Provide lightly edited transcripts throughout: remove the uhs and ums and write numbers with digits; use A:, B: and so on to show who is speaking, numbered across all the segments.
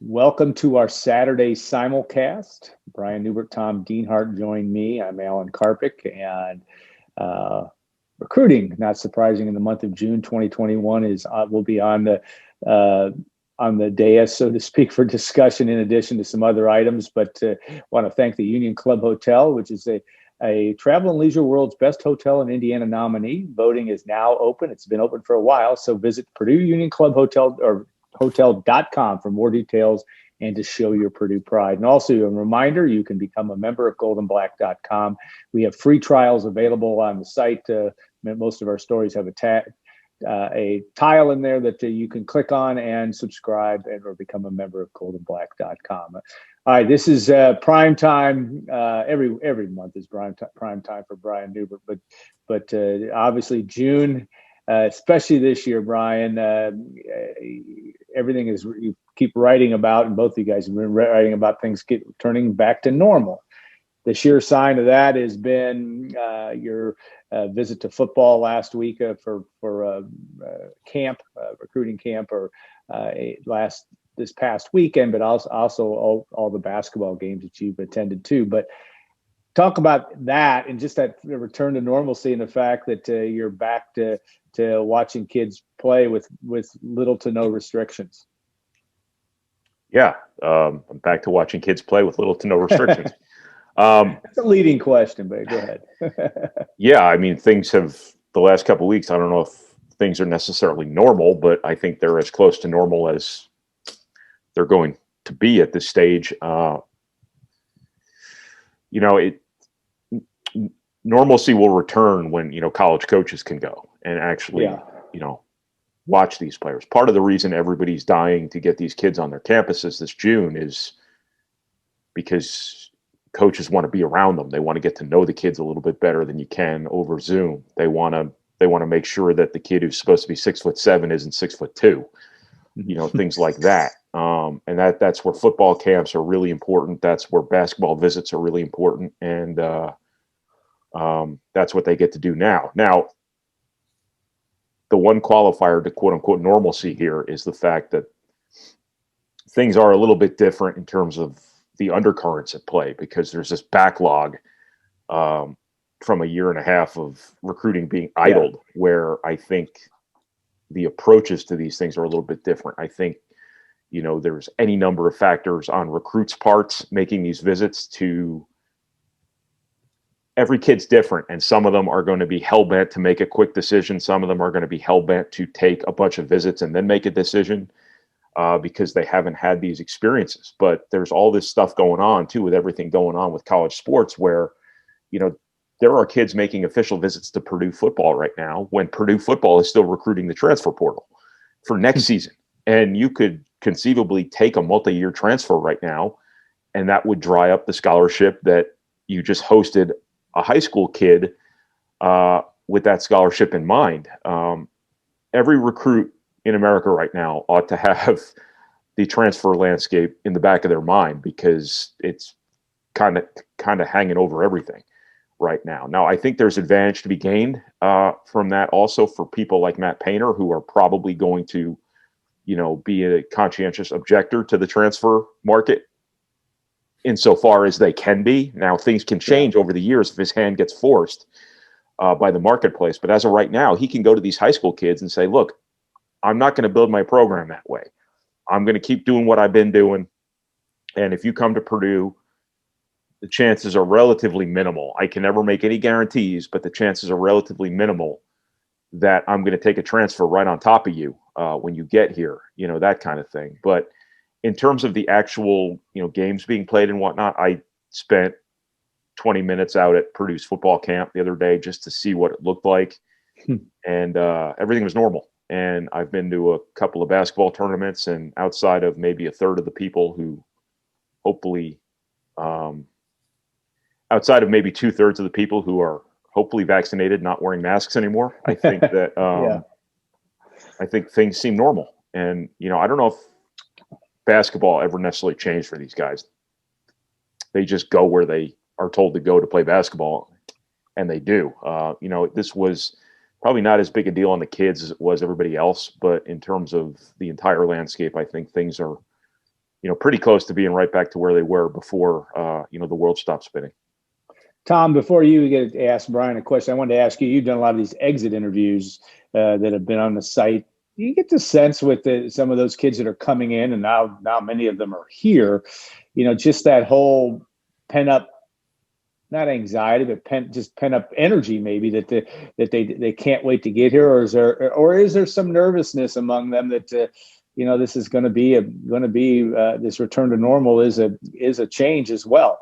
A: Welcome to our Saturday Simulcast. Brian Neubert, Tom Dienhart join me. I'm Alan Karpick, and uh, recruiting, not surprising, in the month of June 2021 is will be on the dais, so to speak, for discussion in addition to some other items. But want to thank the Union Club Hotel, which is a Travel and Leisure World's Best Hotel in Indiana nominee. Voting is now open. It's been open for a while, so visit Purdue Union Club Hotel or hotel.com for more details and to show your Purdue pride. And also a reminder, you can become a member of goldandblack.com. We have free trials available on the site. Most of our stories have a tile in there that you can click on and subscribe and or become a member of goldandblack.com. All right, this is prime time. Every month is prime time for Brian Neubert, but obviously June, especially this year, Brian. Everything is you keep writing about, and both of you guys have been writing about things turning back to normal. The sheer sign of that has been your visit to football last week for camp, recruiting camp, or this past weekend, but also all the basketball games that you've attended too. But talk about that and just that return to normalcy and the fact that you're back to watching kids play with little to no restrictions.
B: Yeah, I'm back to watching kids play with little to no restrictions.
A: That's a leading question, but go ahead.
B: Yeah, I mean, things have, the last couple of weeks, I don't know if things are necessarily normal, but I think they're as close to normal as they're going to be at this stage. Normalcy will return when, college coaches can go and actually, watch these players. Part of the reason everybody's dying to get these kids on their campuses this June is because coaches want to be around them. They want to get to know the kids a little bit better than you can over Zoom. They want to make sure that the kid who's supposed to be 6'7" isn't 6'2", things like that. And that's where football camps are really important. That's where basketball visits are really important. And that's what they get to do now. Now, the one qualifier to quote unquote normalcy here is the fact that things are a little bit different in terms of the undercurrents at play, because there's this backlog from a year and a half of recruiting being idled, where I think the approaches to these things are a little bit different. I think, there's any number of factors on recruits' parts making these visits to. Every kid's different, and some of them are going to be hell-bent to make a quick decision. Some of them are going to be hell-bent to take a bunch of visits and then make a decision because they haven't had these experiences. But there's all this stuff going on, too, with everything going on with college sports where, there are kids making official visits to Purdue football right now when Purdue football is still recruiting the transfer portal for next season. And you could conceivably take a multi-year transfer right now, and that would dry up the scholarship that you just hosted a high school kid with that scholarship in mind. Every recruit in America right now ought to have the transfer landscape in the back of their mind, because it's kind of hanging over everything right now. Now, I think there's advantage to be gained from that also for people like Matt Painter, who are probably going to, be a conscientious objector to the transfer market insofar as they can be. Now, things can change over the years if his hand gets forced by the marketplace. But as of right now, he can go to these high school kids and say, look, I'm not going to build my program that way. I'm going to keep doing what I've been doing. And if you come to Purdue, the chances are relatively minimal. I can never make any guarantees, but the chances are relatively minimal that I'm going to take a transfer right on top of you when you get here, that kind of thing. But in terms of the actual, games being played and whatnot, I spent 20 minutes out at Purdue's football camp the other day just to see what it looked like. And everything was normal. And I've been to a couple of basketball tournaments, and outside of maybe a third of the people who hopefully, outside of maybe 2/3 of the people who are hopefully vaccinated, not wearing masks anymore, I think that I think things seem normal. And, I don't know if basketball ever necessarily changed for these guys. They just go where they are told to go to play basketball, and they do. This was probably not as big a deal on the kids as it was everybody else, but in terms of the entire landscape, I think things are pretty close to being right back to where they were before, the world stopped spinning.
A: Tom, before you get to ask Brian a question, I wanted to ask you, you've done a lot of these exit interviews that have been on the site. Do you get the sense with some of those kids that are coming in, and now many of them are here, just that whole pent up, not anxiety, but pent up energy, maybe that they can't wait to get here, or is there some nervousness among them that this is going to be this return to normal is a change as well?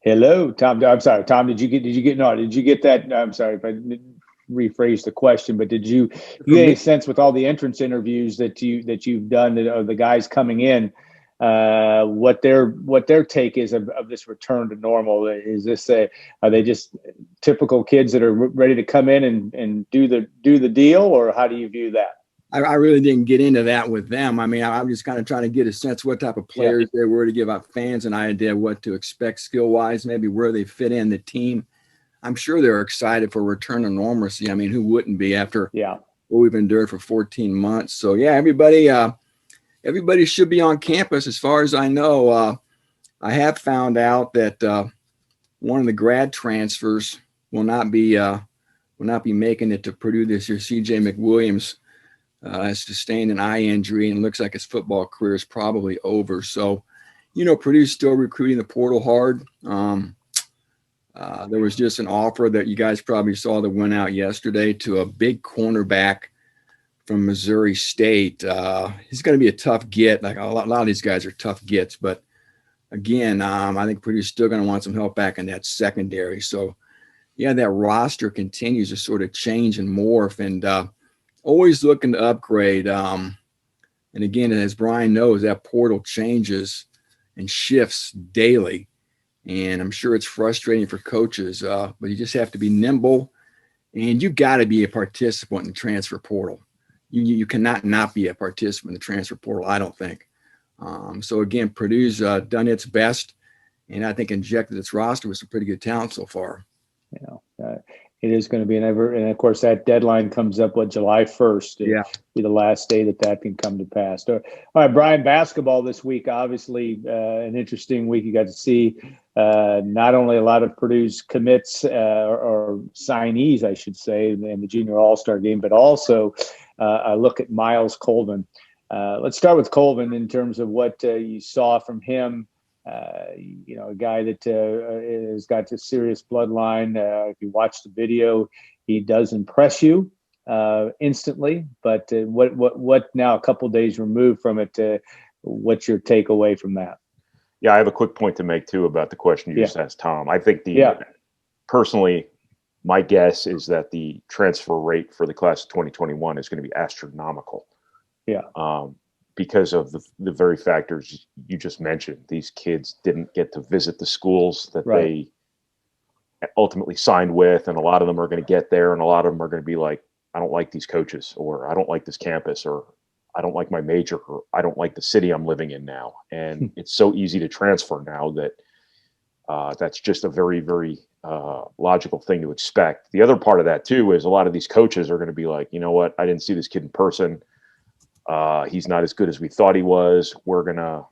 A: Hello, Tom. I'm sorry, Tom. Did you get that? I'm sorry if I rephrased the question, but did you get a sense with all the entrance interviews that you've done of the guys coming in, what their take is of this return to normal? Are they just typical kids that are ready to come in and do the deal, or how do you view that?
C: I really didn't get into that with them. I mean, I'm just kind of trying to get a sense what type of players they were, to give our fans an idea what to expect skill-wise, maybe where they fit in the team. I'm sure they're excited for return to normalcy. I mean, who wouldn't be after what we've endured for 14 months? So, everybody should be on campus as far as I know. I have found out that one of the grad transfers will not be making it to Purdue this year. C.J. McWilliams has sustained an eye injury and looks like his football career is probably over. So, Purdue's still recruiting the portal hard. There was just an offer that you guys probably saw that went out yesterday to a big cornerback from Missouri State. He's going to be a tough get. Like a lot of these guys are tough gets, but again, I think Purdue's still going to want some help back in that secondary. So, that roster continues to sort of change and morph, and always looking to upgrade. And again, as Brian knows, that portal changes and shifts daily. And I'm sure it's frustrating for coaches, but you just have to be nimble, and you've got to be a participant in the transfer portal. You cannot not be a participant in the transfer portal, I don't think. So again, Purdue's done its best, and I think injected its roster with some pretty good talent so far.
A: It is going to be and of course that deadline comes up July 1st. It'll be the last day that can come to pass. All right, Brian, basketball this week, obviously an interesting week. You got to see not only a lot of Purdue's commits or signees, I should say, in the junior all-star game, but also a look at Miles Coleman. Let's start with Coleman in terms of what you saw from him. A guy that has got a serious bloodline. If you watch the video, he does impress you instantly. But what now, a couple days removed from it, what's your takeaway from that?
B: Yeah, I have a quick point to make too about the question you just asked, Tom. I think personally, my guess is that the transfer rate for the class of 2021 is going to be astronomical. Because of the very factors you just mentioned. These kids didn't get to visit the schools that they ultimately signed with, and a lot of them are going to get there, and a lot of them are going to be like, I don't like these coaches, or I don't like this campus, or I don't like my major, or I don't like the city I'm living in now. And it's so easy to transfer now that that's just a very, very logical thing to expect. The other part of that too is a lot of these coaches are going to be like, you know what, I didn't see this kid in person. He's not as good as we thought he was. We're gonna,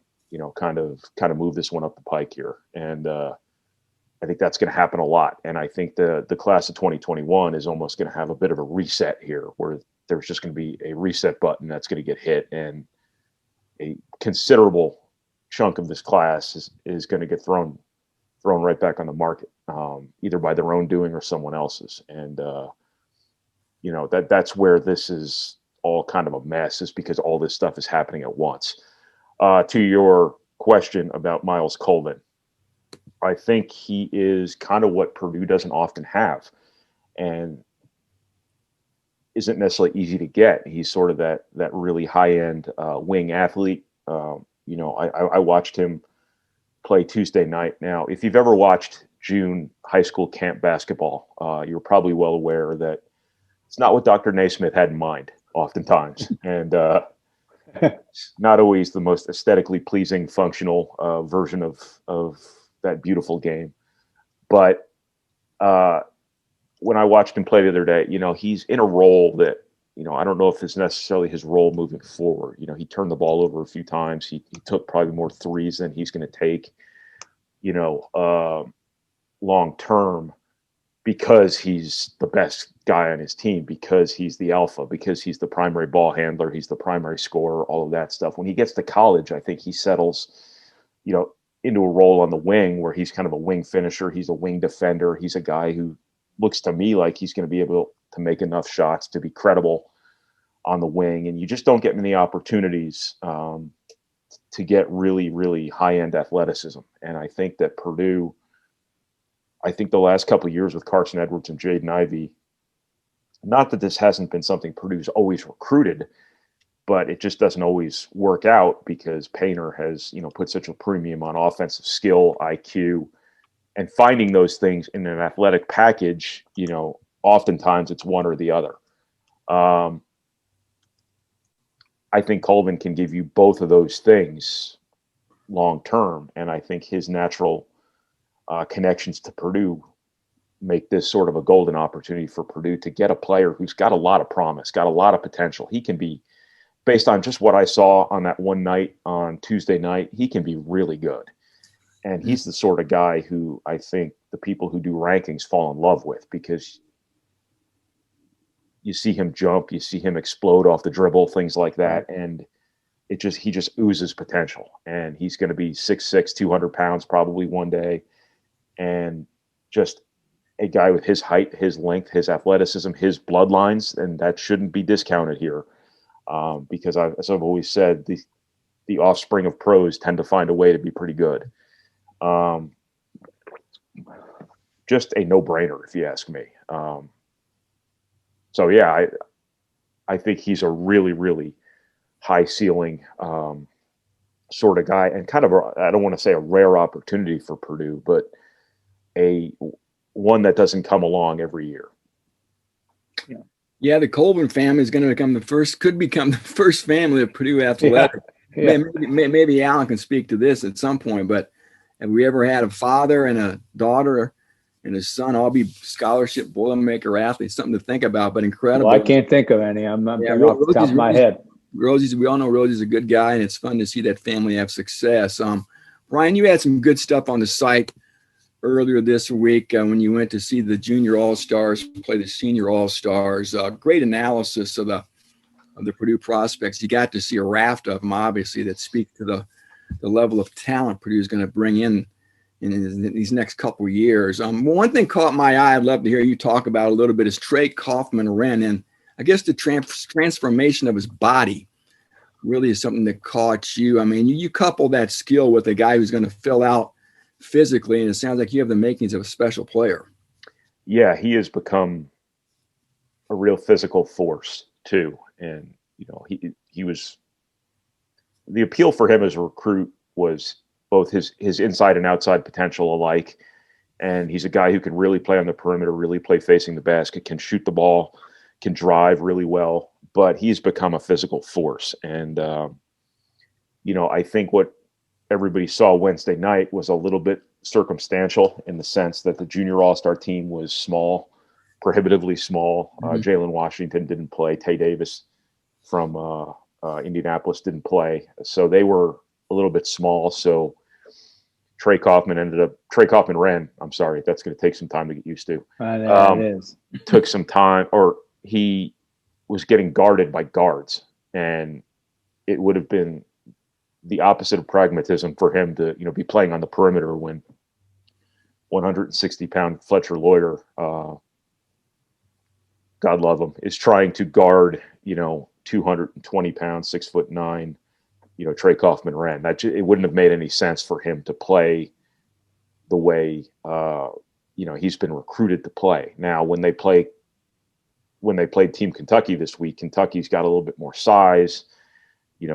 B: kind of move this one up the pike here, and I think that's going to happen a lot. And I think the class of 2021 is almost going to have a bit of a reset here, where there's just going to be a reset button that's going to get hit, and a considerable chunk of this class is going to get thrown right back on the market, either by their own doing or someone else's. And that's where this is all kind of a mess, is because all this stuff is happening at once. To your question about Miles Coleman, I think he is kind of what Purdue doesn't often have, and isn't necessarily easy to get. He's sort of that really high-end wing athlete. I watched him play Tuesday night. Now, if you've ever watched June high school camp basketball, you're probably well aware that it's not what Dr. Naismith had in mind oftentimes, and not always the most aesthetically pleasing, functional version of that beautiful game. But when I watched him play the other day, he's in a role that I don't know if it's necessarily his role moving forward. He turned the ball over a few times. He took probably more threes than he's going to take, long term, because he's the best guy on his team, because he's the alpha, because he's the primary ball handler, he's the primary scorer, all of that stuff. When he gets to college, I think he settles, into a role on the wing where he's kind of a wing finisher. He's a wing defender. He's a guy who looks to me like he's going to be able to make enough shots to be credible on the wing. And you just don't get many opportunities to get really, really high-end athleticism. And I think that Purdue, the last couple of years with Carson Edwards and Jaden Ivey, not that this hasn't been something Purdue's always recruited, but it just doesn't always work out because Painter has, put such a premium on offensive skill, IQ, and finding those things in an athletic package. Oftentimes it's one or the other. I think Coleman can give you both of those things long term, and I think his natural connections to Purdue make this sort of a golden opportunity for Purdue to get a player who's got a lot of promise, got a lot of potential. He can be, based on just what I saw on that one night on Tuesday night, he can be really good. And he's the sort of guy who I think the people who do rankings fall in love with, because you see him jump, you see him explode off the dribble, things like that. And he just oozes potential. And he's going to be 6'6", 200 pounds probably one day. And just a guy with his height, his length, his athleticism, his bloodlines, and that shouldn't be discounted here. Because as I've always said, the offspring of pros tend to find a way to be pretty good. Just a no-brainer, if you ask me. So yeah, I think he's a really, really high ceiling sort of guy, and kind of I don't want to say a rare opportunity for Purdue, but one that doesn't come along every year.
C: Yeah. Yeah, the Coleman family is going to become the first family of Purdue athletics. Yeah. Maybe Allen can speak to this at some point, but have we ever had a father and a daughter and a son all be scholarship Boilermaker athletes? Something to think about, but incredible.
A: Well, I can't think of any. I'm off the top of my head.
C: We all know Rosie's a good guy, and it's fun to see that family have success. Brian, you had some good stuff on the site earlier this week when you went to see the junior all-stars play the senior all-stars. Great analysis of the Purdue prospects. You got to see a raft of them, obviously, that speak to the level of talent Purdue is going to bring in these next couple of years. One thing caught my eye I'd love to hear you talk about a little bit is Trey Kaufman Wren, and I guess the transformation of his body really is something that caught you. I mean, you couple that skill with a guy who's going to fill out physically, and it sounds like you have the makings of a special player.
B: Yeah, he has become a real physical force too. And, he was, the appeal for him as a recruit was both his inside and outside potential alike. And he's a guy who can really play on the perimeter, really play facing the basket, can shoot the ball, can drive really well, but he's become a physical force. And, I think what everybody saw Wednesday night was a little bit circumstantial in the sense that the junior all-star team was small, prohibitively small. Jalen Washington didn't play. Tay Davis from Indianapolis didn't play. So they were a little bit small. So Trey Kaufman Wren, I'm sorry, that's going to take some time to get used to.
A: It is.
B: Took some time, or he was getting guarded by guards, and it would have been the opposite of pragmatism for him to, be playing on the perimeter when 160-pound Fletcher Loyer, God love him, is trying to guard, 220 pounds, 6'9", Trey Kaufman Wren. It wouldn't have made any sense for him to play the way, he's been recruited to play. Now, when they played Team Kentucky this week, Kentucky's got a little bit more size.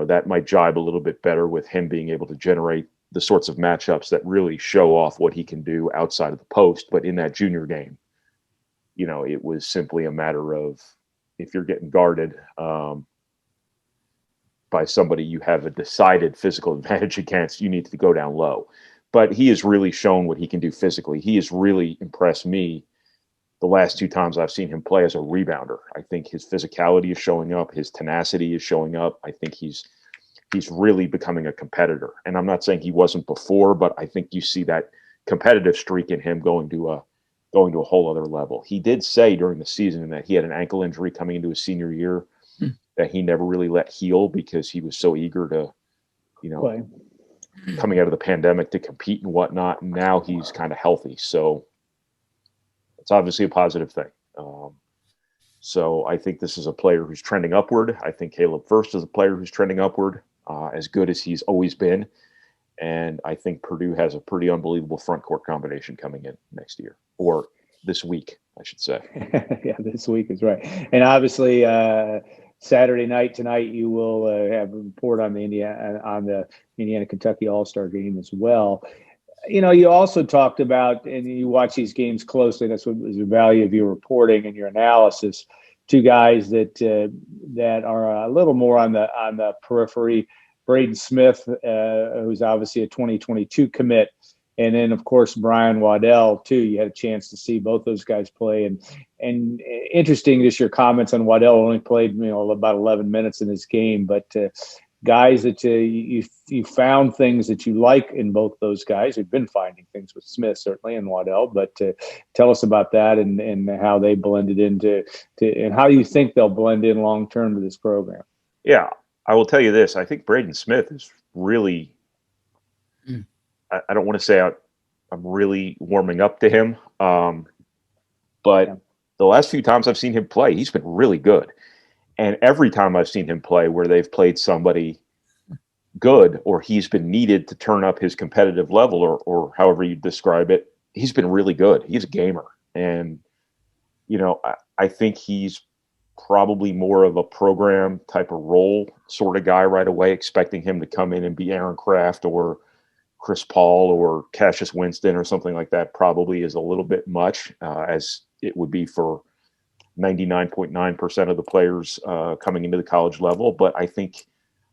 B: That might jibe a little bit better with him being able to generate the sorts of matchups that really show off what he can do outside of the post. But in that junior game, it was simply a matter of, if you're getting guarded by somebody you have a decided physical advantage against, you need to go down low. But he has really shown what he can do physically. He has really impressed me the last two times I've seen him play as a rebounder. I think his physicality is showing up. His tenacity is showing up. I think he's really becoming a competitor. And I'm not saying he wasn't before, but I think you see that competitive streak in him going to a whole other level. He did say during the season that he had an ankle injury coming into his senior year that he never really let heal because he was so eager to,
A: Play.
B: coming out of the pandemic to compete and whatnot. And now he's kind of healthy. So it's obviously a positive thing. So I think this is a player who's trending upward. I think Caleb Furst is a player who's trending upward, as good as he's always been. And I think Purdue has a pretty unbelievable front court combination coming in next year, or this week, I should say.
A: Yeah, this week is right. And obviously, Saturday night tonight, you will have a report on the Indiana-Kentucky All-Star game as well. You also talked about, and you watch these games closely. That's what was the value of your reporting and your analysis. Two guys that are a little more on the periphery. Braden Smith, who's obviously a 2022 commit, and then of course Brian Waddell too. You had a chance to see both those guys play, and interesting just your comments on Waddell. Only played about 11 minutes in this game, but guys that you found things that you like in both those guys. You've been finding things with Smith certainly and Waddell, but tell us about that and how they blended into and how you think they'll blend in long term to this program.
B: Yeah, I will tell you this. I think Braden Smith is really. I don't want to say I'm really warming up to him, but the last few times I've seen him play, he's been really good. And every time I've seen him play where they've played somebody good or he's been needed to turn up his competitive level or however you describe it, he's been really good. He's a gamer. And, I think he's probably more of a program type of role sort of guy right away, expecting him to come in and be Aaron Kraft or Chris Paul or Cassius Winston or something like that probably is a little bit much, as it would be for 99.9% of the players coming into the college level. But I think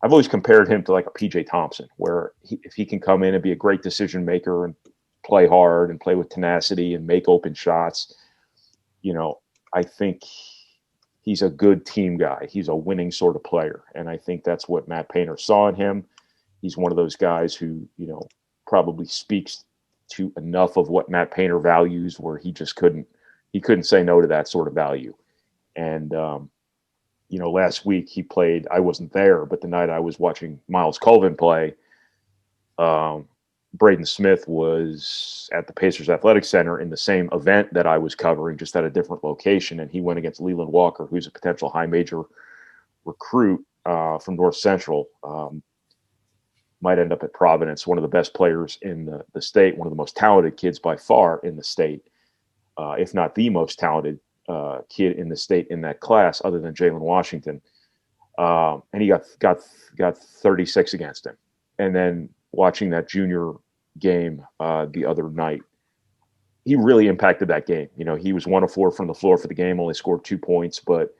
B: I've always compared him to like a PJ Thompson, where if he can come in and be a great decision maker and play hard and play with tenacity and make open shots, I think he's a good team guy. He's a winning sort of player. And I think that's what Matt Painter saw in him. He's one of those guys who, probably speaks to enough of what Matt Painter values where he just couldn't say no to that sort of value. And, last week he played, I wasn't there, but the night I was watching Miles Colvin play, Braden Smith was at the Pacers Athletic Center in the same event that I was covering, just at a different location. And he went against Leland Walker, who's a potential high major recruit from North Central. Might end up at Providence, one of the best players in the state, one of the most talented kids by far in the state, if not the most talented kid in the state in that class, other than Jalen Washington. And he got 36 against him. And then watching that junior game the other night, he really impacted that game. He was 1 of 4 from the floor for the game, only scored 2 points, but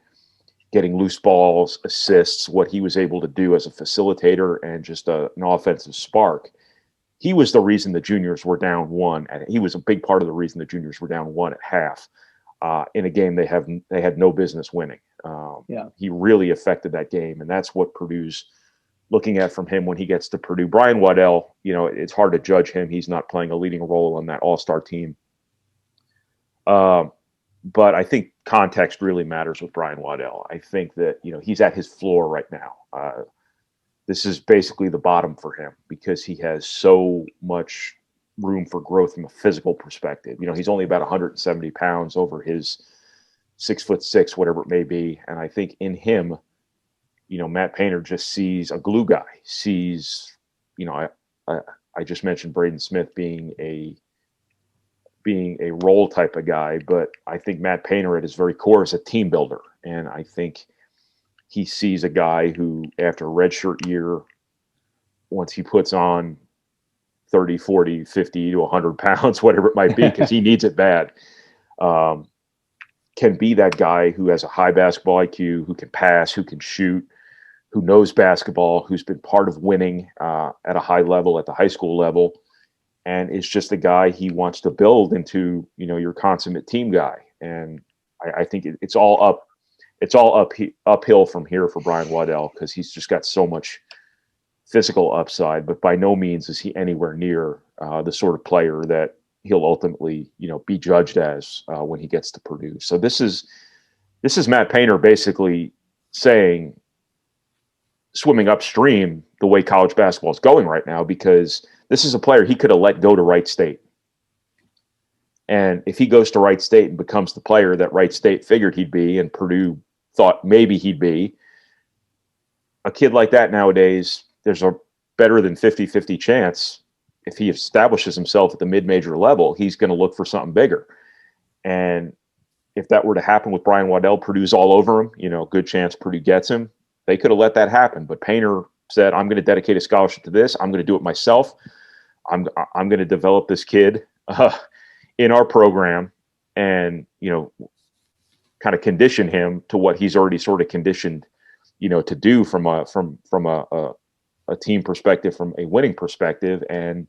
B: getting loose balls, assists, what he was able to do as a facilitator and just an offensive spark. He was the reason the juniors were down 1. And he was a big part of the reason the juniors were down 1 at half in a game they had no business winning. He really affected that game, and that's what Purdue's looking at from him when he gets to Purdue. Brian Waddell, it's hard to judge him. He's not playing a leading role on that all-star team. But I think context really matters with Brian Waddell. I think that, he's at his floor right now. This is basically the bottom for him because he has so much room for growth from a physical perspective. He's only about 170 pounds over his 6'6", whatever it may be. And I think in him, Matt Painter just sees a glue guy, sees, I just mentioned Braden Smith being a role type of guy, but I think Matt Painter at his very core is a team builder. And I think he sees a guy who, after a redshirt year, once he puts on 30, 40, 50 to 100 pounds, whatever it might be, because he needs it bad, can be that guy who has a high basketball IQ, who can pass, who can shoot, who knows basketball, who's been part of winning at a high level, at the high school level. And it's just a guy he wants to build into, your consummate team guy. And I think it's all uphill from here for Brian Waddell, because he's just got so much physical upside, but by no means is he anywhere near the sort of player that he'll ultimately, be judged as when he gets to Purdue. So this is Matt Painter basically saying, swimming upstream the way college basketball is going right now, because this is a player he could have let go to Wright State. And if he goes to Wright State and becomes the player that Wright State figured he'd be and Purdue thought maybe he'd be, a kid like that nowadays, there's a better than 50-50 chance if he establishes himself at the mid-major level, he's going to look for something bigger. And if that were to happen with Brian Waddell, Purdue's all over him, good chance Purdue gets him. They could have let that happen, but Painter said, I'm going to dedicate a scholarship to this. I'm going to do it myself. I'm going to develop this kid in our program and, kind of condition him to what he's already sort of conditioned, to do from a team perspective, from a winning perspective. And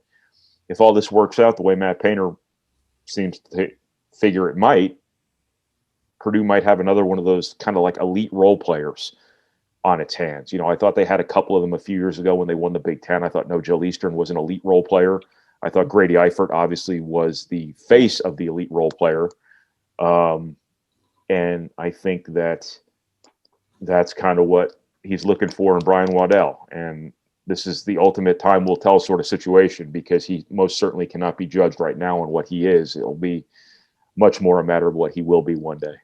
B: if all this works out the way Matt Painter seems to figure it might, Purdue might have another one of those kind of like elite role players on its hands. I thought they had a couple of them a few years ago when they won the Big Ten. I thought No Joe Eastern was an elite role player. I thought Grady Eifert obviously was the face of the elite role player. And I think that's kind of what he's looking for in Brian Waddell. And this is the ultimate time will tell sort of situation, because he most certainly cannot be judged right now on what he is. It'll be much more a matter of what he will be one day.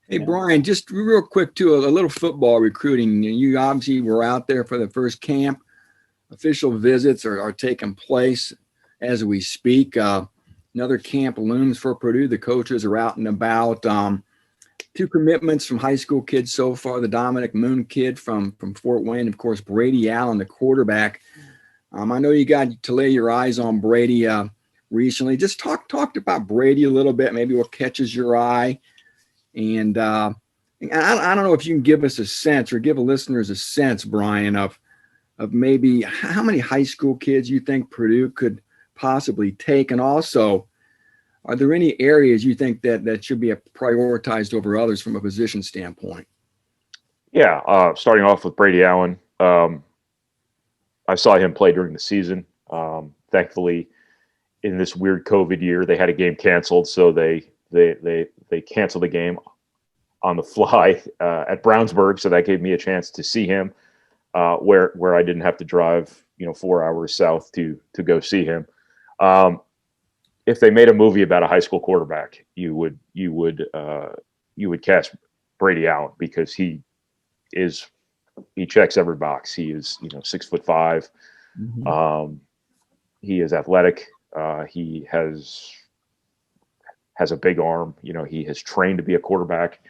C: Hey, Brian, just real quick, too, a little football recruiting. You obviously were out there for the first camp. Official visits are taking place as we speak. Another camp looms for Purdue. The coaches are out and about. 2 commitments from high school kids so far. The Dominic Moon kid from Fort Wayne, of course, Brady Allen, the quarterback. I know you got to lay your eyes on Brady recently. Just talked about Brady a little bit, maybe what catches your eye. And I don't know if you can give us a sense or give the listeners a sense, Brian, of maybe how many high school kids you think Purdue could possibly take. And also, are there any areas you think that should be prioritized over others from a position standpoint?
B: Yeah, starting off with Brady Allen. I saw him play during the season. Thankfully, in this weird COVID year, they had a game canceled, so they canceled the game on the fly at Brownsburg. So that gave me a chance to see him, where I didn't have to drive 4 hours south to go see him. If they made a movie about a high school quarterback, you would cast Brady Allen, because he checks every box. He is 6'5". Mm-hmm. He is athletic. He has a big arm. He has trained to be a quarterback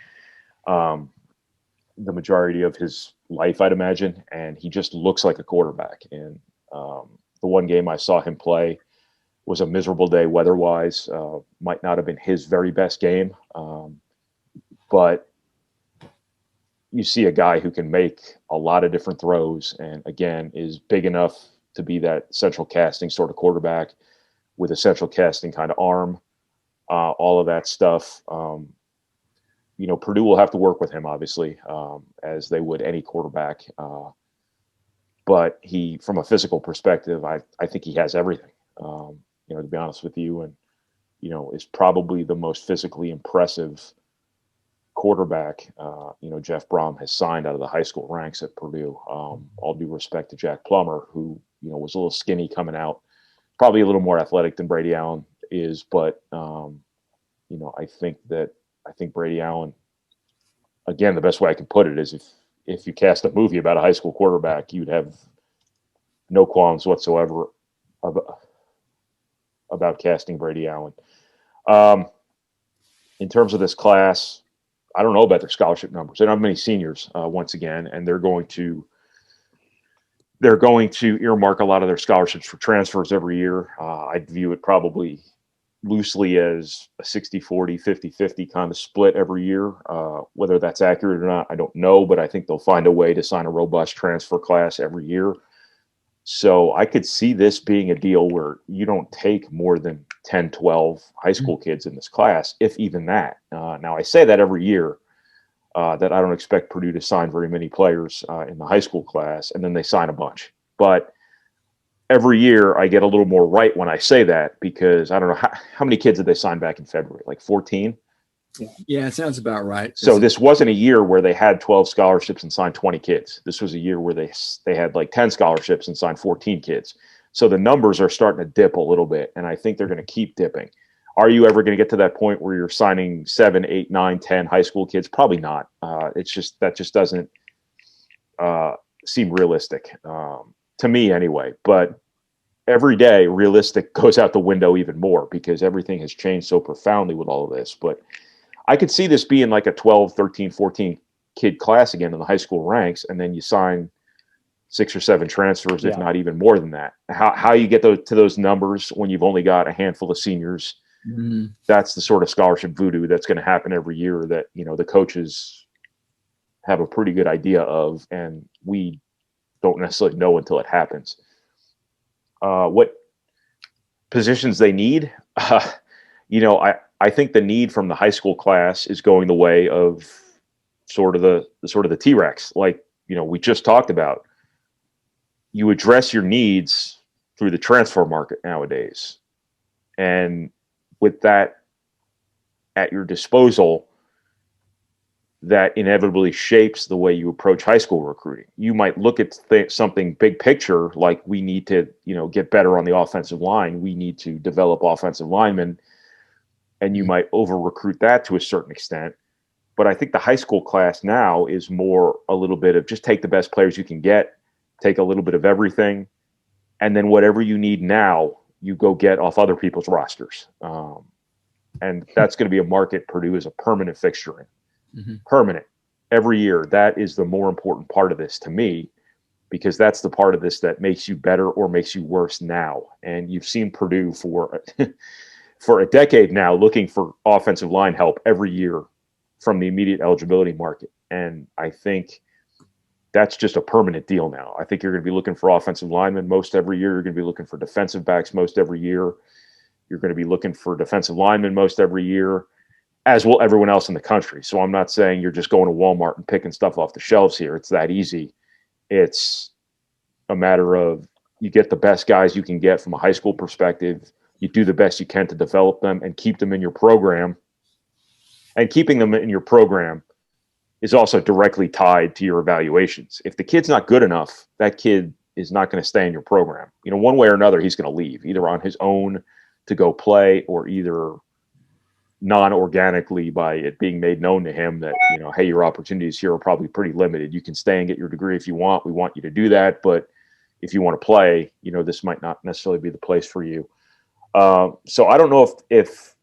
B: the majority of his life, I'd imagine, and he just looks like a quarterback. And the one game I saw him play was a miserable day weather-wise. Might not have been his very best game, but you see a guy who can make a lot of different throws, and again is big enough to be that central casting sort of quarterback with a central casting kind of arm. All of that stuff. Purdue will have to work with him, obviously, as they would any quarterback. But he, from a physical perspective, I think he has everything. To be honest with you, and is probably the most physically impressive quarterback. Jeff Brom has signed out of the high school ranks at Purdue. All due respect to Jack Plummer, who was a little skinny coming out, probably a little more athletic than Brady Allen is, but I think Brady Allen, again, the best way I can put it is if you cast a movie about a high school quarterback, you'd have no qualms whatsoever about casting Brady Allen. In terms of this class, I don't know about their scholarship numbers. They don't have many seniors once again, and they're going to earmark a lot of their scholarships for transfers every year. I'd view it probably loosely as a 60-40, 50-50 kind of split every year. Whether that's accurate or not, I don't know, but I think they'll find a way to sign a robust transfer class every year. So I could see this being a deal where you don't take more than 10, 12 high school kids in this class, if even that. Now, I say that every year, that I don't expect Purdue to sign very many players in the high school class, and then they sign a bunch. But every year I get a little more right when I say that, because I don't know how many kids did they sign back in February, like 14?
C: Yeah, it sounds about right.
B: So this wasn't a year where they had 12 scholarships and signed 20 kids. This was a year where they had like 10 scholarships and signed 14 kids. So the numbers are starting to dip a little bit, and I think they're going to keep dipping. Are you ever going to get to that point where you're signing 7, 8, 9, 10 high school kids? Probably not. That just doesn't seem realistic to me anyway. But every day, realistic goes out the window even more, because everything has changed so profoundly with all of this. But I could see this being like a 12, 13, 14 kid class again in the high school ranks, and then you sign 6 or 7 transfers, if not even more than that. How you get to those numbers when you've only got a handful of seniors, that's the sort of scholarship voodoo that's going to happen every year that, the coaches have a pretty good idea of, and we don't necessarily know until it happens. What positions they need, I think the need from the high school class is going the way of sort of the T-Rex, like, we just talked about. You address your needs through the transfer market nowadays. And with that at your disposal, that inevitably shapes the way you approach high school recruiting. You might look at something big picture, like we need to, get better on the offensive line. We need to develop offensive linemen. And you might over-recruit that to a certain extent. But I think the high school class now is more a little bit of just take the best players you can get, take a little bit of everything, and then whatever you need now, you go get off other people's rosters. And that's going to be a market Purdue is a permanent fixture in. Permanent. Every year, that is the more important part of this to me, because that's the part of this that makes you better or makes you worse now. And you've seen Purdue for a decade now looking for offensive line help every year from the immediate eligibility market. And I think that's just a permanent deal now. I think you're going to be looking for offensive linemen most every year. You're going to be looking for defensive backs most every year. You're going to be looking for defensive linemen most every year, as will everyone else in the country. So I'm not saying you're just going to Walmart and picking stuff off the shelves here. It's that easy. It's a matter of you get the best guys you can get from a high school perspective. You do the best you can to develop them and keep them in your program. And keeping them in your program is also directly tied to your evaluations. If the kid's not good enough, that kid is not going to stay in your program. One way or another, he's going to leave, either on his own to go play, or either non-organically by it being made known to him that, hey, your opportunities here are probably pretty limited. You can stay and get your degree if you want. We want you to do that. But if you want to play, this might not necessarily be the place for you. So I don't know if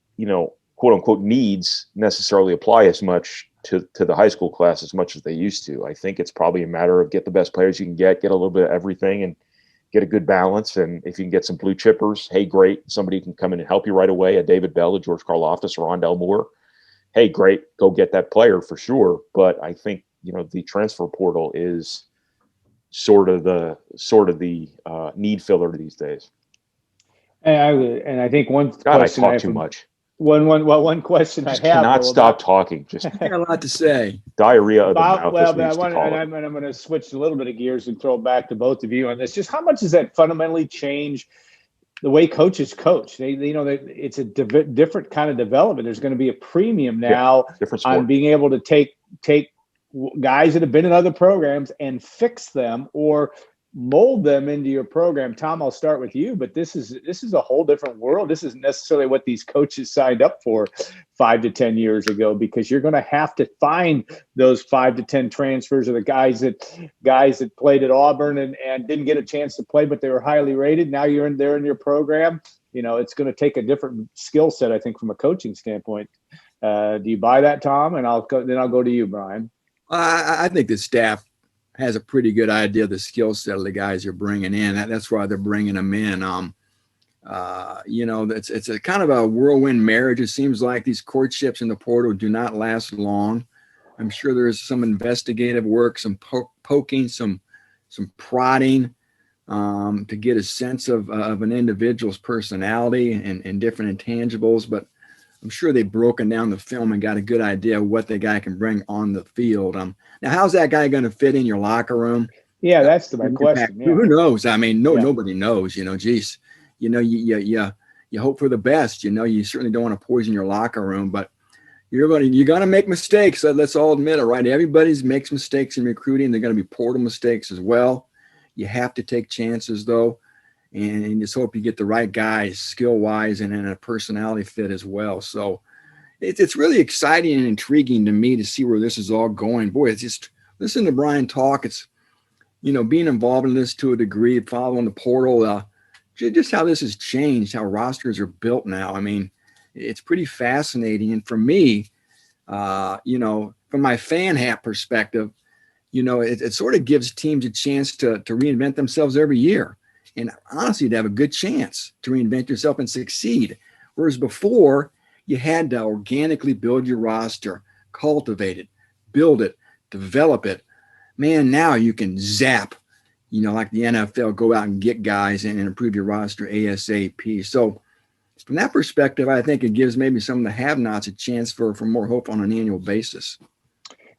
B: quote unquote needs necessarily apply as much to the high school class as much as they used to. I think it's probably a matter of get the best players you can get a little bit of everything, and get a good balance. And if you can get some blue chippers, hey, great. Somebody can come in and help you right away. A David Bell, a George Karlaftis, or Rondell Moore. Hey, great. Go get that player for sure. But I think, the transfer portal is sort of the need filler these days.
A: And I think one
B: God,
A: question
B: I talk too much.
A: One question
B: just
A: I have.
B: Cannot stop talking. Just
C: got a lot to say.
B: Diarrhea of the mouth.
A: I'm going to switch a little bit of gears and throw it back to both of you on this. Just how much does that fundamentally change the way coaches coach? It's a different kind of development. There's going to be a premium now on being able to take guys that have been in other programs and fix them or mold them into your program. Tom, I'll start with you, but this is a whole different world. This isn't necessarily what these coaches signed up for 5 to 10 years ago, because you're going to have to find those 5 to 10 transfers, or the guys that played at Auburn and didn't get a chance to play, but they were highly rated. Now they're in your program. It's going to take a different skill set, I think, from a coaching standpoint. Do you buy that, Tom? And I'll go to you, Brian.
C: I think the staff has a pretty good idea of the skill set of the guys you're bringing in. That's why they're bringing them in. It's a kind of a whirlwind marriage. It seems like these courtships in the portal do not last long. I'm sure there's some investigative work, some poking, some prodding. to get a sense of an individual's personality and different intangibles. But I'm sure they've broken down the film and got a good idea of what the guy can bring on the field. Now, how's that guy going to fit in your locker room?
A: Yeah, that's my question. Yeah.
C: Who knows? I mean,
A: Yeah.
C: nobody knows. Geez, you hope for the best. You certainly don't want to poison your locker room, but you're gonna make mistakes. Let's all admit it, right? Everybody makes mistakes in recruiting. They're going to be portal mistakes as well. You have to take chances, though, and just hope you get the right guys, skill-wise, and a personality fit as well. So it's really exciting and intriguing to me to see where this is all going. Boy, it's just listen to Brian talk. It's being involved in this to a degree, following the portal, just how this has changed, how rosters are built now. I mean, it's pretty fascinating. And for me, from my fan hat perspective, it sort of gives teams a chance to reinvent themselves every year. And honestly, to have a good chance to reinvent yourself and succeed. Whereas before, you had to organically build your roster, cultivate it, build it, develop it. Man, now you can zap, like the NFL, go out and get guys and improve your roster ASAP. So from that perspective, I think it gives maybe some of the have-nots a chance for more hope on an annual basis.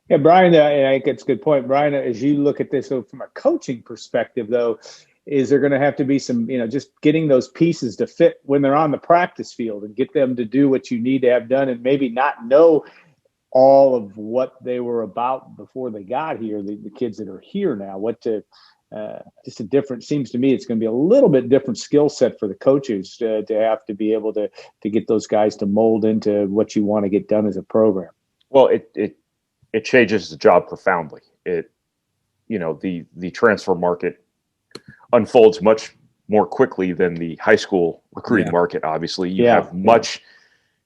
A: Yeah, Brian, I think it's a good point. Brian, as you look at this from a coaching perspective, though, is there going to have to be some, just getting those pieces to fit when they're on the practice field and get them to do what you need to have done and maybe not know all of what they were about before they got here, the kids that are here now, just a different, seems to me it's going to be a little bit different skill set for the coaches to have to be able to get those guys to mold into what you want to get done as a program.
B: Well, it changes the job profoundly. The transfer market unfolds much more quickly than the high school recruiting market. Obviously, you have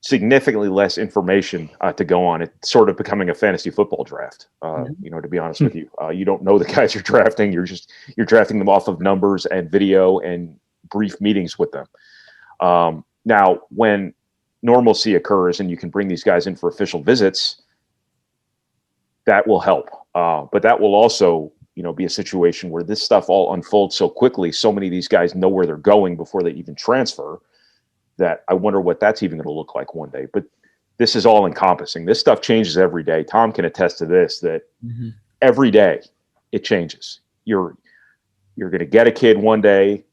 B: significantly less information to go on. It's sort of becoming a fantasy football draft. To be honest with you, you don't know the guys you're drafting. You're drafting them off of numbers and video and brief meetings with them. Now, when normalcy occurs and you can bring these guys in for official visits, that will help. But that will also, be a situation where this stuff all unfolds so quickly. So many of these guys know where they're going before they even transfer, that I wonder what that's even going to look like one day. But this is all encompassing. This stuff changes every day. Tom can attest to this, that every day it changes. You're going to get a kid one day.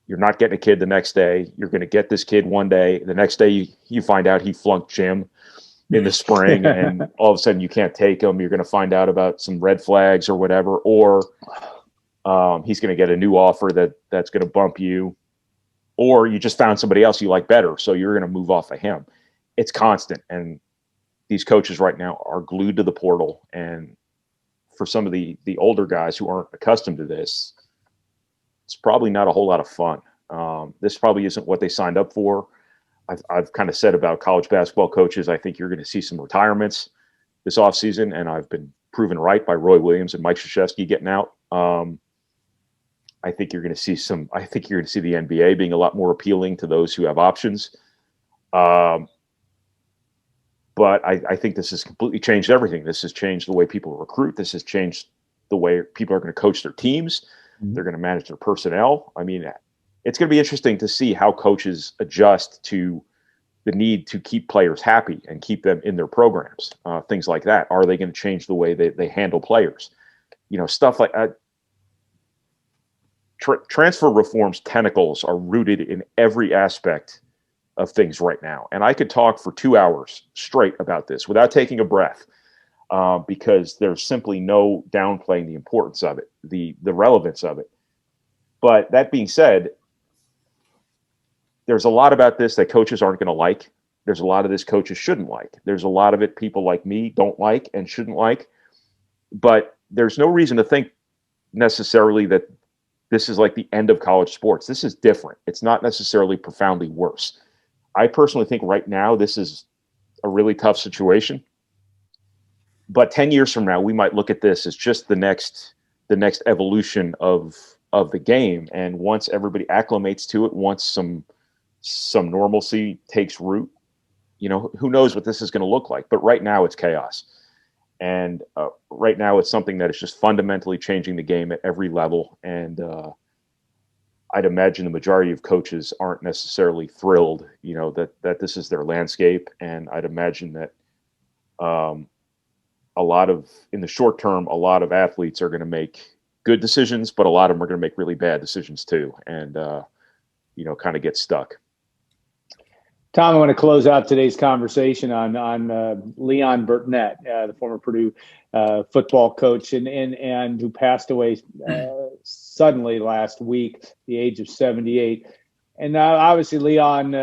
B: You're not getting a kid the next day. You're going to get this kid one day. The next day you find out he flunked gym in the spring and all of a sudden you can't take him. You're going to find out about some red flags or whatever, or he's going to get a new offer that's going to bump you. Or you just found somebody else you like better, so you're going to move off of him. It's constant, and these coaches right now are glued to the portal. And for some of the older guys who aren't accustomed to this, it's probably not a whole lot of fun. This probably isn't what they signed up for. I've kind of said about college basketball coaches, I think you're going to see some retirements this offseason, and I've been proven right by Roy Williams and Mike Krzyzewski getting out. I think you're going to see the NBA being a lot more appealing to those who have options. But I think this has completely changed everything. This has changed the way people recruit. This has changed the way people are going to coach their teams. They're going to manage their personnel. I mean, it's going to be interesting to see how coaches adjust to the need to keep players happy and keep them in their programs. Things like that. Are they going to change the way they handle players? Stuff like transfer reform's tentacles are rooted in every aspect of things right now. And I could talk for 2 hours straight about this without taking a breath, because there's simply no downplaying the importance of it, the relevance of it. But that being said, there's a lot about this that coaches aren't going to like. There's a lot of this coaches shouldn't like. There's a lot of it people like me don't like and shouldn't like. But there's no reason to think necessarily that this is like the end of college sports. This is different. It's not necessarily profoundly worse. I personally think right now this is a really tough situation. But 10 years from now, we might look at this as just the next evolution of the game. And once everybody acclimates to it, once some normalcy takes root, who knows what this is going to look like. But right now it's chaos. And right now it's something that is just fundamentally changing the game at every level. And I'd imagine the majority of coaches aren't necessarily thrilled, that this is their landscape. And I'd imagine that in the short term, a lot of athletes are going to make good decisions, but a lot of them are going to make really bad decisions too. And, kind of get stuck.
A: Tom, I want to close out today's conversation on Leon Burtnett, the former Purdue football coach, and who passed away suddenly last week, at the age of 78. And obviously, Leon,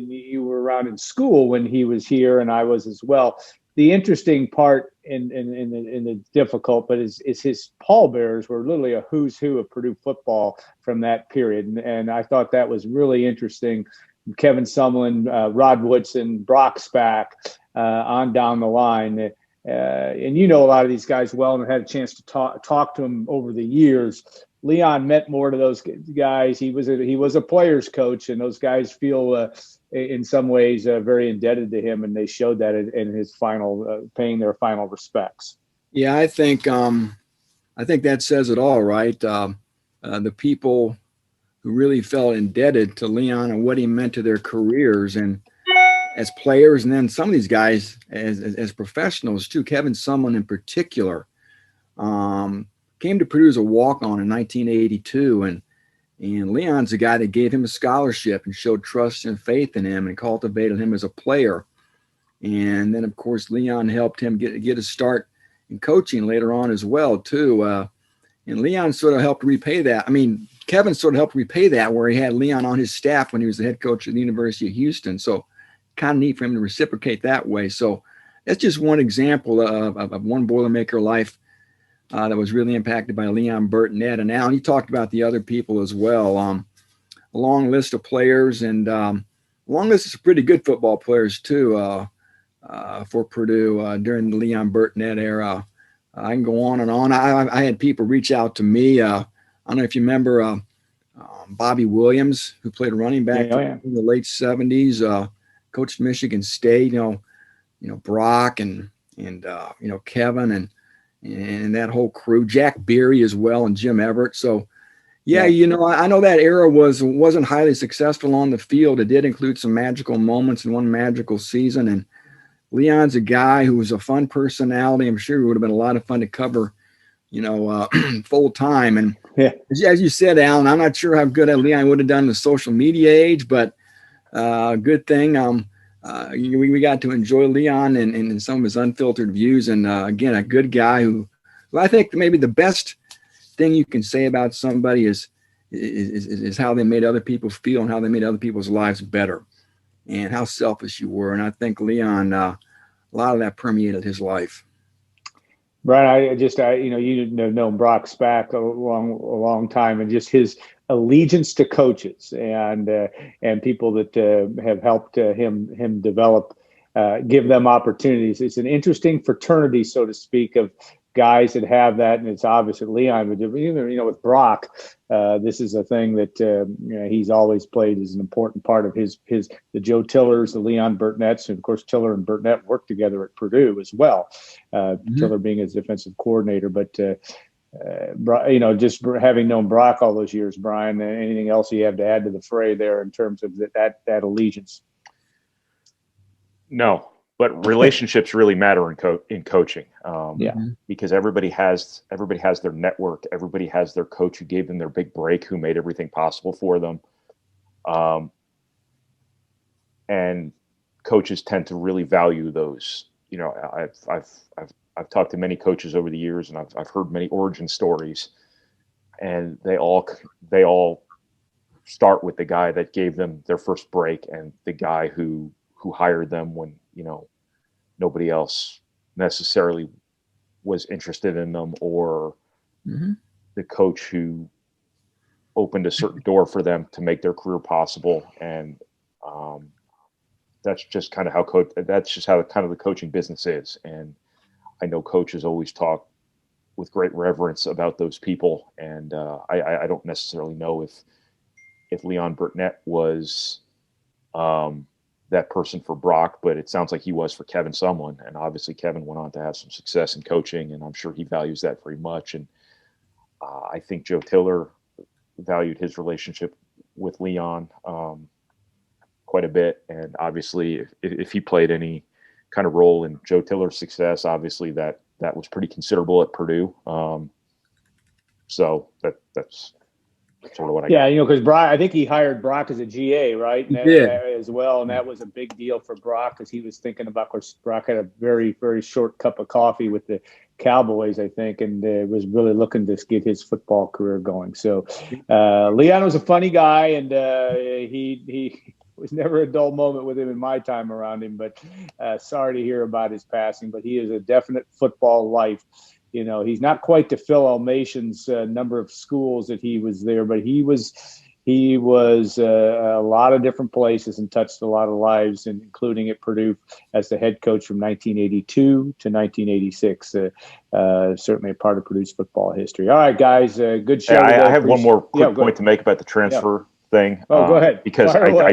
A: you were around in school when he was here, and I was as well. The interesting part in the difficult, but is his pallbearers were literally a who's who of Purdue football from that period, and I thought that was really interesting. Kevin Sumlin, Rod Woodson, Brock Spack, on down the line. And a lot of these guys well and had a chance to talk to them over the years. Leon meant more to those guys. He was a player's coach, and those guys feel in some ways very indebted to him, and they showed that in his final paying their final respects.
C: Yeah, I think that says it all, right? The people who really felt indebted to Leon and what he meant to their careers and as players, and then some of these guys as professionals too. Kevin Sumlin in particular came to Purdue as a walk-on in 1982, and Leon's a guy that gave him a scholarship and showed trust and faith in him and cultivated him as a player. And then, of course, Leon helped him get a start in coaching later on as well too. And Leon sort of helped repay that. I mean, Kevin sort of helped repay that, where he had Leon on his staff when he was the head coach at the University of Houston. So kind of neat for him to reciprocate that way. So that's just one example of one Boilermaker life that was really impacted by Leon Burtnett. And Alan, you talked about the other people as well. A long list of players, and a long list of pretty good football players too for Purdue during the Leon Burtnett era. I can go on and on. I had people reach out to me. I don't know if you remember Bobby Williams, who played running back in the late 70s, coached Michigan State. Brock and Kevin and that whole crew. Jack Beery as well, and Jim Everett. So I know that era wasn't highly successful on the field. It did include some magical moments and one magical season. And Leon's a guy who was a fun personality. I'm sure it would have been a lot of fun to cover, full time. And as you said, Alan, I'm not sure how good Leon would have done in the social media age, but good thing. We got to enjoy Leon and some of his unfiltered views. And again, a good guy who I think maybe the best thing you can say about somebody is how they made other people feel and how they made other people's lives better, and how selfish you were. And I think Leon, a lot of that permeated his life.
A: Brian, you've known Brock Spack a long time, and just his allegiance to coaches and people that have helped him develop, give them opportunities. It's an interesting fraternity, so to speak, of guys that have that, and it's obvious that Leon would do. Even with Brock, this is a thing that he's always played as an important part of the Joe Tillers, the Leon Burtnetts, and of course Tiller and Burtnett worked together at Purdue as well. Tiller being his defensive coordinator, but just having known Brock all those years, Brian, anything else you have to add to the fray there in terms of that allegiance?
B: No. But relationships really matter in coaching, because everybody has their network. Everybody has their coach who gave them their big break, who made everything possible for them. And coaches tend to really value those. I've talked to many coaches over the years, and I've heard many origin stories, and they all start with the guy that gave them their first break and the guy who hired them when nobody else necessarily was interested in them, or the coach who opened a certain door for them to make their career possible. And that's just kind of how kind of the coaching business is. And I know coaches always talk with great reverence about those people. And I don't necessarily know if Leon Burtnett was that person for Brock, but it sounds like he was for Kevin Sumlin. And obviously Kevin went on to have some success in coaching, and I'm sure he values that very much. And I think Joe Tiller valued his relationship with Leon quite a bit, and obviously, if he played any kind of role in Joe Tiller's success, obviously that was pretty considerable at Purdue. So that's sort of what I got.
A: Because Brock, I think he hired Brock as a GA, right?
C: He did.
A: As well, and that was a big deal for Brock because he was thinking about. Of course, Brock had a very, very short cup of coffee with the Cowboys, I think, and was really looking to get his football career going. So, Leon was a funny guy, and he was never a dull moment with him in my time around him. But sorry to hear about his passing. But he is a definite football life. He's not quite to Phil Almatian's number of schools that he was there, but he was a lot of different places and touched a lot of lives, and including at Purdue as the head coach from 1982 to 1986. Certainly a part of Purdue's football history. All right, guys, good show.
B: I have one more quick point to make about the transfer thing.
A: Oh, go ahead.
B: Because I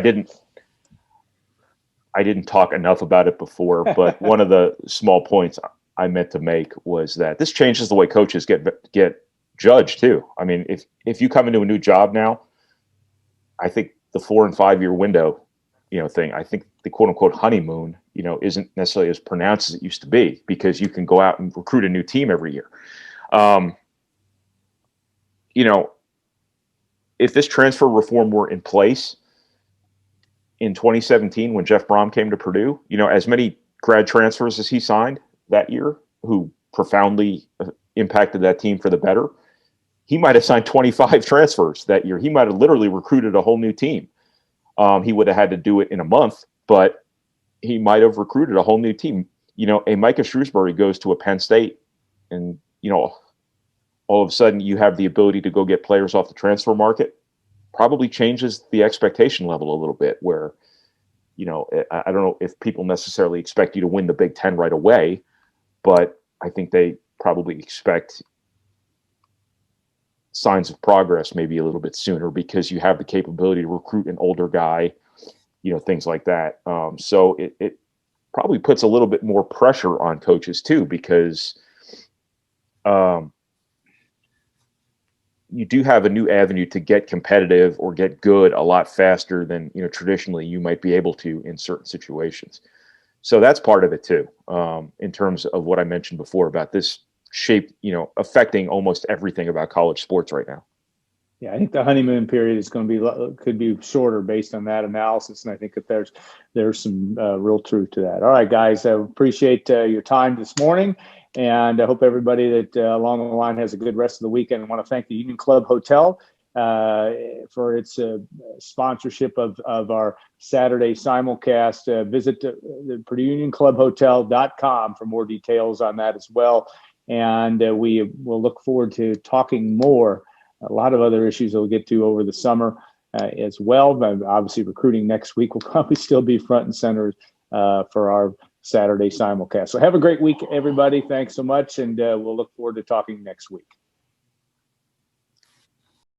B: didn't talk enough about it before, but one of the small points I meant to make was that this changes the way coaches get judged too. I mean, if you come into a new job now, I think the 4 and 5 year window, thing, I think the quote unquote honeymoon, isn't necessarily as pronounced as it used to be, because you can go out and recruit a new team every year. If this transfer reform were in place in 2017, when Jeff Brom came to Purdue, as many grad transfers as he signed that year, who profoundly impacted that team for the better, he might have signed 25 transfers that year. He might have literally recruited a whole new team. He would have had to do it in a month, but he might have recruited a whole new team. A Micah Shrewsbury goes to a Penn State, and, all of a sudden you have the ability to go get players off the transfer market. Probably changes the expectation level a little bit, where, I don't know if people necessarily expect you to win the Big Ten right away, but I think they probably expect signs of progress maybe a little bit sooner, because you have the capability to recruit an older guy, things like that. So it probably puts a little bit more pressure on coaches too, because you do have a new avenue to get competitive or get good a lot faster than, traditionally you might be able to in certain situations. So that's part of it too, in terms of what I mentioned before about this shape, affecting almost everything about college sports right now.
A: Yeah, I think the honeymoon period is going to could be shorter based on that analysis, and I think that there's some real truth to that. All right, guys, I appreciate your time this morning, and I hope everybody that along the line has a good rest of the weekend. I want to thank the Union Club Hotel for its sponsorship of our Saturday Simulcast. Visit the Purdue Union Club Hotel.com for more details on that as well, and we will look forward to talking more. A lot of other issues we'll get to over the summer as well. But obviously, recruiting next week will probably still be front and center for our Saturday Simulcast. So have a great week, everybody. Thanks so much, and we'll look forward to talking next week.